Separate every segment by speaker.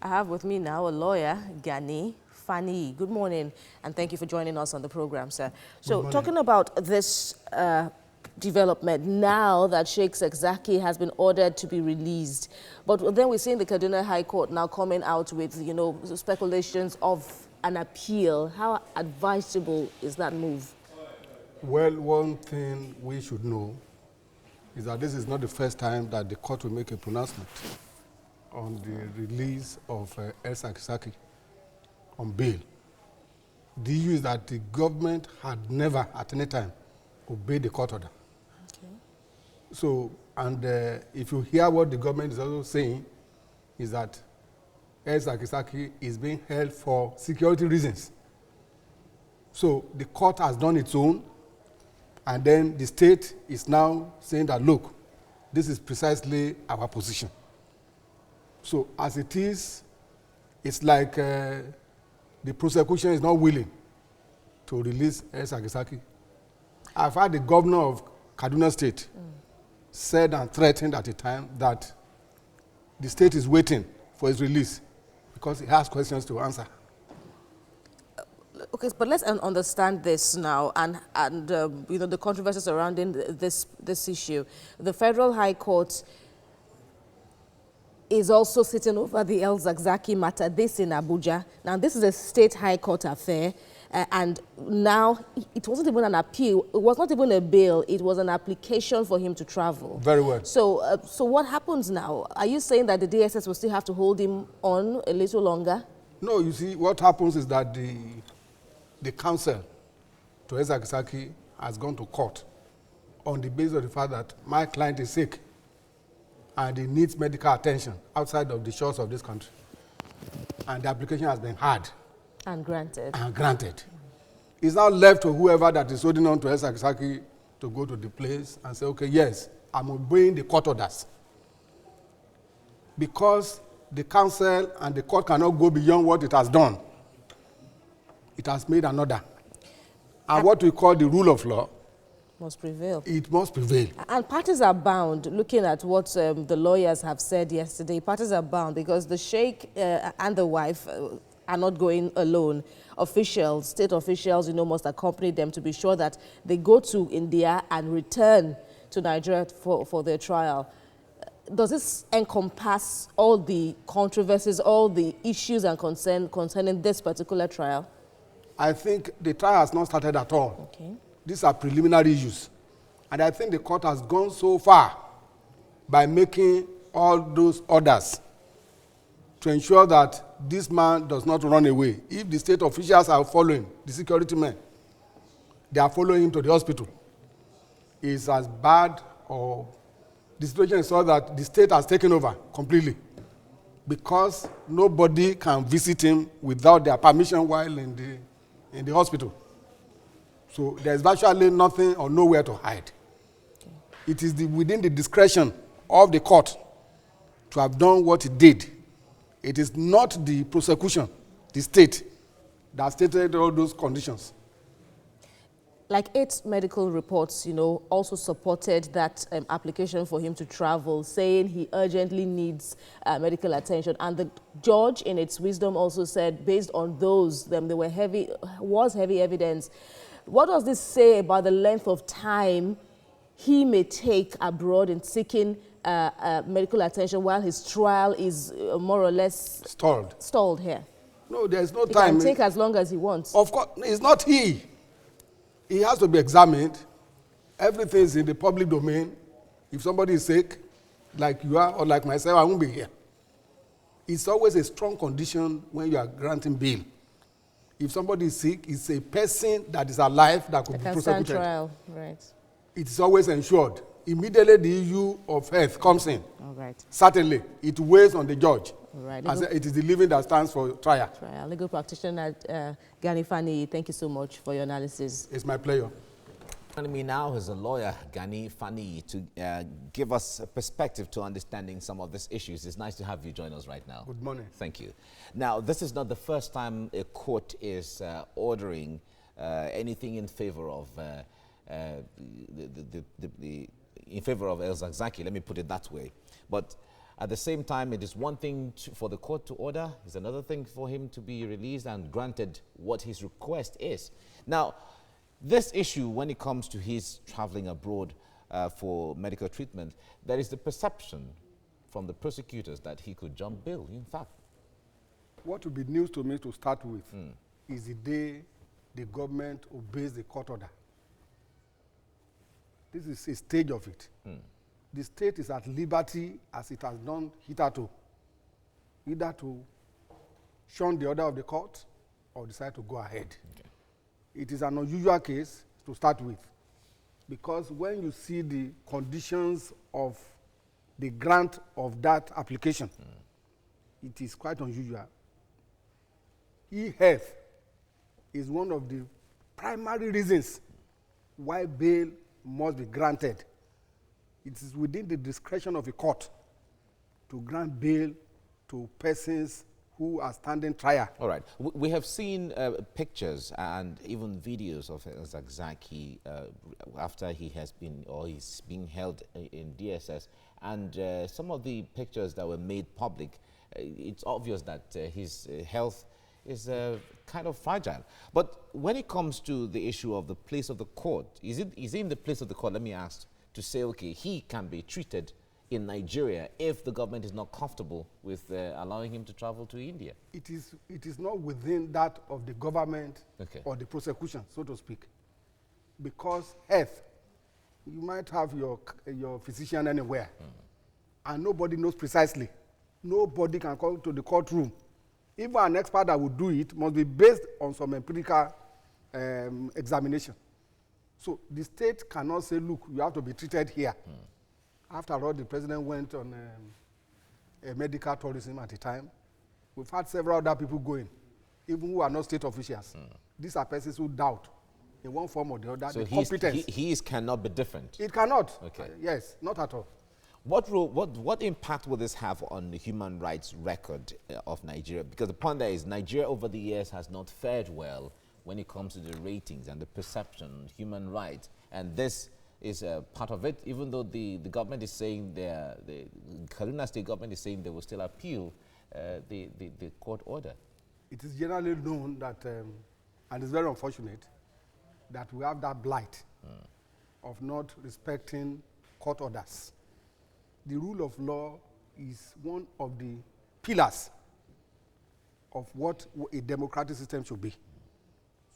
Speaker 1: I have with me now a lawyer, Gani Fani. Good morning, and thank you for joining us on the program, sir. So, talking about this development, now that Sheikh El-Zakzaky has been ordered to be released, but then we're seeing the Kaduna High Court now coming out with, you know, speculations of an appeal. How advisable is that move?
Speaker 2: Well, one thing we should know is that this is not the first time that the court will make a pronouncement on the release of El-Zakzaky on bail. The issue is that the government had never at any time obeyed the court order. Okay. So, and if you hear what the government is also saying, is that El-Zakzaky is being held for security reasons. So the court has done its own, and then the state is now saying that, look, this is precisely our position. So as it is, it's like the prosecution is not willing to release El-Zakzaky. I've had the governor of Kaduna State said and threatened at the time that the state is waiting for his release because he has questions to answer.
Speaker 1: Okay, but let's understand this now, and you know, the controversy surrounding this issue. The Federal High Court is also sitting over the El-Zakzaky matter, this in Abuja. Now, this is a state high court affair, and now it wasn't even an appeal. It was not even a bail. It was an application for him to travel.
Speaker 2: Very well.
Speaker 1: So, so what happens now? Are you saying that the DSS will still have to hold him on a little longer?
Speaker 2: No, you see, what happens is that the counsel to El-Zakzaky has gone to court on the basis of the fact that my client is sick and he needs medical attention outside of the shores of this country. And the application has been heard.
Speaker 1: And granted.
Speaker 2: And granted. It's now left to whoever that is holding on to El-Zakzaky to go to the place and say, okay, yes, I'm obeying the court orders. Because the counsel and the court cannot go beyond what it has done. It has made an order. And what we call the rule of law
Speaker 1: must prevail.
Speaker 2: It must prevail.
Speaker 1: And parties are bound, looking at what the lawyers have said yesterday, parties are bound because the sheikh and the wife are not going alone. Officials, state officials, you know, must accompany them to be sure that they go to India and return to Nigeria for their trial. Does this encompass all the controversies, all the issues and concerning this particular trial?
Speaker 2: I think the trial has not started at all.
Speaker 1: Okay.
Speaker 2: These are preliminary issues. And I think the court has gone so far by making all those orders to ensure that this man does not run away. If the state officials are following, the security men, they are following him to the hospital, it's as bad, or the situation is so that the state has taken over completely because nobody can visit him without their permission while in the hospital. So there's virtually nothing or nowhere to hide. Okay. It is within the discretion of the court to have done what it did. It is not the prosecution, the state, that stated all those conditions.
Speaker 1: Like 8 medical reports, you know, also supported that application for him to travel, saying he urgently needs medical attention. And the judge, in its wisdom, also said, based on those, there were heavy evidence. What does this say about the length of time he may take abroad in seeking medical attention while his trial is more or less stalled here?
Speaker 2: No, there's no time.
Speaker 1: He can take as long as he wants.
Speaker 2: Of course, it's not he. He has to be examined. Everything is in the public domain. If somebody is sick, like you are or like myself, I won't be here. It's always a strong condition when you are granting bail. If somebody is sick, it's a person that is alive that could be prosecuted.
Speaker 1: Trial, right.
Speaker 2: It's always ensured. Immediately the issue of health comes in.
Speaker 1: All right.
Speaker 2: Certainly, it weighs on the judge.
Speaker 1: All right.
Speaker 2: As it is the living that stands for trial.
Speaker 1: Legal practitioner Gani Fani, thank you so much for your analysis.
Speaker 2: It's my pleasure.
Speaker 3: Joining me now is a lawyer, Gani Fani, to give us a perspective to understanding some of these issues. It's nice to have you join us right now.
Speaker 2: Good morning.
Speaker 3: Thank you. Now, this is not the first time a court is ordering anything in favor of in favor of El-Zakzaky. Let me put it that way. But At the same time, it is one thing for the court to order, it's another thing for him to be released and granted what his request is. Now, this issue, when it comes to his traveling abroad for medical treatment, there is the perception from the prosecutors that he could jump bail, in fact.
Speaker 2: What would be news to me to start with is the day the government obeys the court order. This is a stage of it. The state is at liberty, as it has done hitherto, either to shun the order of the court or decide to go ahead. Okay. It is an unusual case to start with, because when you see the conditions of the grant of that application, it is quite unusual. E-health is one of the primary reasons why bail must be granted. It is within the discretion of a court to grant bail to persons who are standing trial.
Speaker 3: All right. We have seen pictures and even videos of El-Zakzaky after he has been, or he's being held in DSS, and some of the pictures that were made public, it's obvious that his health is kind of fragile. But when it comes to the issue of the place of the court, is it in the place of the court, let me ask, to say, okay, he can be treated in Nigeria if the government is not comfortable with allowing him to travel to India?
Speaker 2: It is not within that of the government or the prosecution, so to speak. Because health, you might have your physician anywhere, and nobody knows precisely. Nobody can come to the courtroom. Even an expert that would do it must be based on some empirical examination. So the state cannot say, look, you have to be treated here. After all, the president went on a medical tourism at the time. We've had several other people going, even who are not state officials. These are persons who doubt, in one form or the other,
Speaker 3: so
Speaker 2: the competence.
Speaker 3: His cannot be different?
Speaker 2: It cannot.
Speaker 3: Okay.
Speaker 2: Yes, not at all.
Speaker 3: What impact will this have on the human rights record of Nigeria? Because the point there is Nigeria over the years has not fared well when it comes to the ratings and the perception of human rights. And this is part of it, even though the government is saying, the Kaduna State government is saying they will still appeal the court order.
Speaker 2: It is generally known that, and it's very unfortunate, that we have that blight of not respecting court orders. The rule of law is one of the pillars of what a democratic system should be.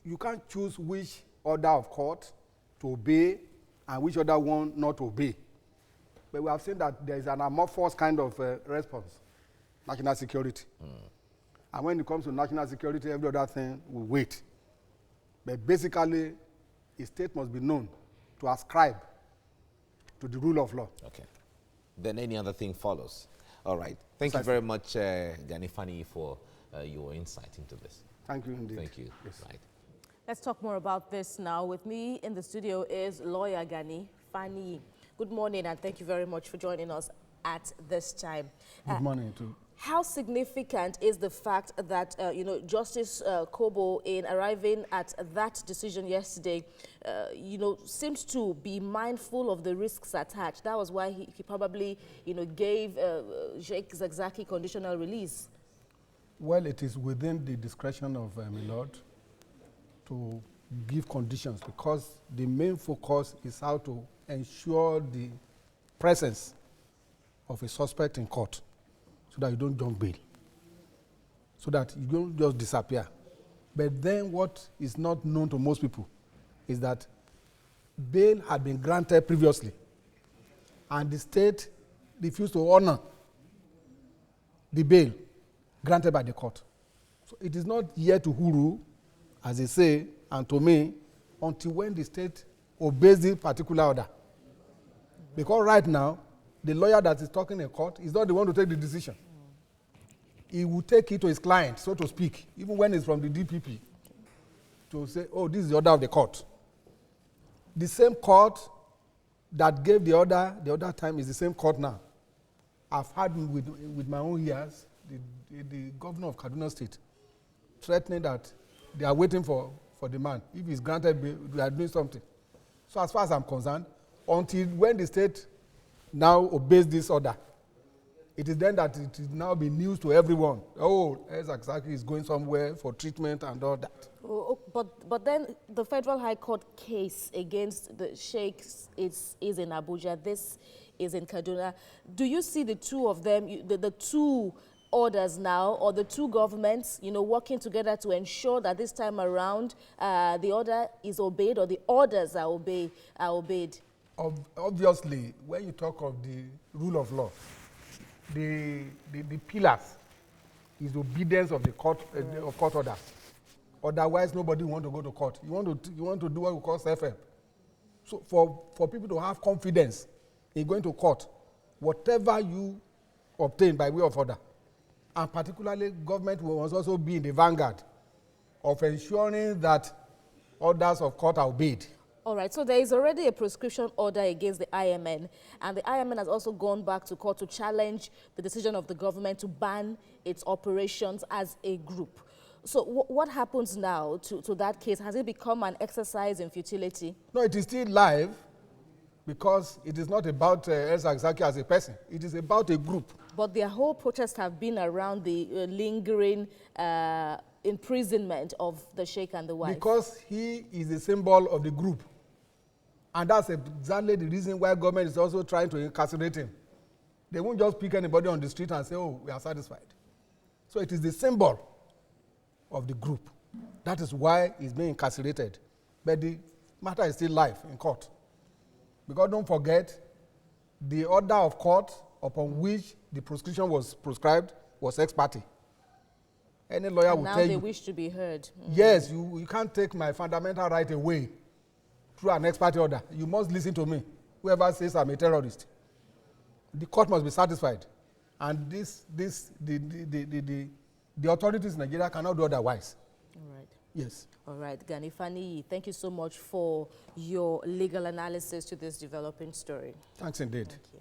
Speaker 2: You can't choose which order of court to obey and which other one not to obey. But we have seen that there is an amorphous kind of response, national security. And when it comes to national security, every other thing will wait. But basically, a state must be known to ascribe to the rule of law.
Speaker 3: Okay. Then any other thing follows. All right. Thank you very much, Gani Fani, for your insight into this.
Speaker 2: Thank you indeed.
Speaker 3: Thank you.
Speaker 2: Yes.
Speaker 3: Right.
Speaker 1: Let's talk more about this now. With me in the studio is lawyer Gani Fani. Good morning, and thank you very much for joining us at this time.
Speaker 2: Good morning too.
Speaker 1: How significant is the fact that, Justice Kobo, in arriving at that decision yesterday, seemed to be mindful of the risks attached? That was why he probably, gave Sheikh El-Zakzaky conditional release.
Speaker 2: Well, it is within the discretion of my lord to give conditions, because the main focus is how to ensure the presence of a suspect in court, so that you don't jump bail, so that you don't just disappear. But then what is not known to most people is that bail had been granted previously, and the state refused to honor the bail granted by the court. So it is not yet to huru, as they say, and to me, until when the state obeys the particular order. Because right now, the lawyer that is talking in court is not the one to take the decision. He will take it to his client, so to speak, even when it's from the DPP, to say, oh, this is the order of the court. The same court that gave the other time is the same court now. I've heard with my own ears the governor of Kaduna State threatening that they are waiting for the man. If he's granted, they are doing something. So as far as I'm concerned, until when the state now obeys this order, it is then that it is now be news to everyone. Oh, El-Zakzaky is going somewhere for treatment and all that.
Speaker 1: But then the Federal High Court case against the sheikhs is in Abuja. This is in Kaduna. Do you see the two of them, the two orders now, or the two governments, working together to ensure that this time around the order is obeyed, or the orders are obeyed?
Speaker 2: Obviously, when you talk of the rule of law, the pillars is obedience of the court of court orders. Otherwise, nobody want to go to court. You want to do what we call self-help. So for people to have confidence in going to court, whatever you obtain by way of order, and particularly government must also be in the vanguard of ensuring that orders of court are obeyed.
Speaker 1: All right, so there is already a prescription order against the IMN, and the IMN has also gone back to court to challenge the decision of the government to ban its operations as a group. So what happens now to that case? Has it become an exercise in futility?
Speaker 2: No, it is still live, because it is not about El-Zakzaky as a person. It is about a group.
Speaker 1: But their whole protests have been around the lingering imprisonment of the sheikh and the wife.
Speaker 2: Because he is a symbol of the group. And that's exactly the reason why government is also trying to incarcerate him. They won't just pick anybody on the street and say, oh, we are satisfied. So it is the symbol of the group. That is why he's being incarcerated. But the matter is still live in court. Because don't forget, the order of court upon which the prescription was prescribed was ex parte. Any lawyer will tell you.
Speaker 1: Now they wish to be heard.
Speaker 2: Yes, you can't take my fundamental right away through an ex parte order. You must listen to me. Whoever says I'm a terrorist, the court must be satisfied. And the authorities in Nigeria cannot do otherwise.
Speaker 1: All right.
Speaker 2: Yes.
Speaker 1: All right, Gani Fani, thank you so much for your legal analysis to this developing story.
Speaker 2: Thanks indeed.
Speaker 1: Thank you.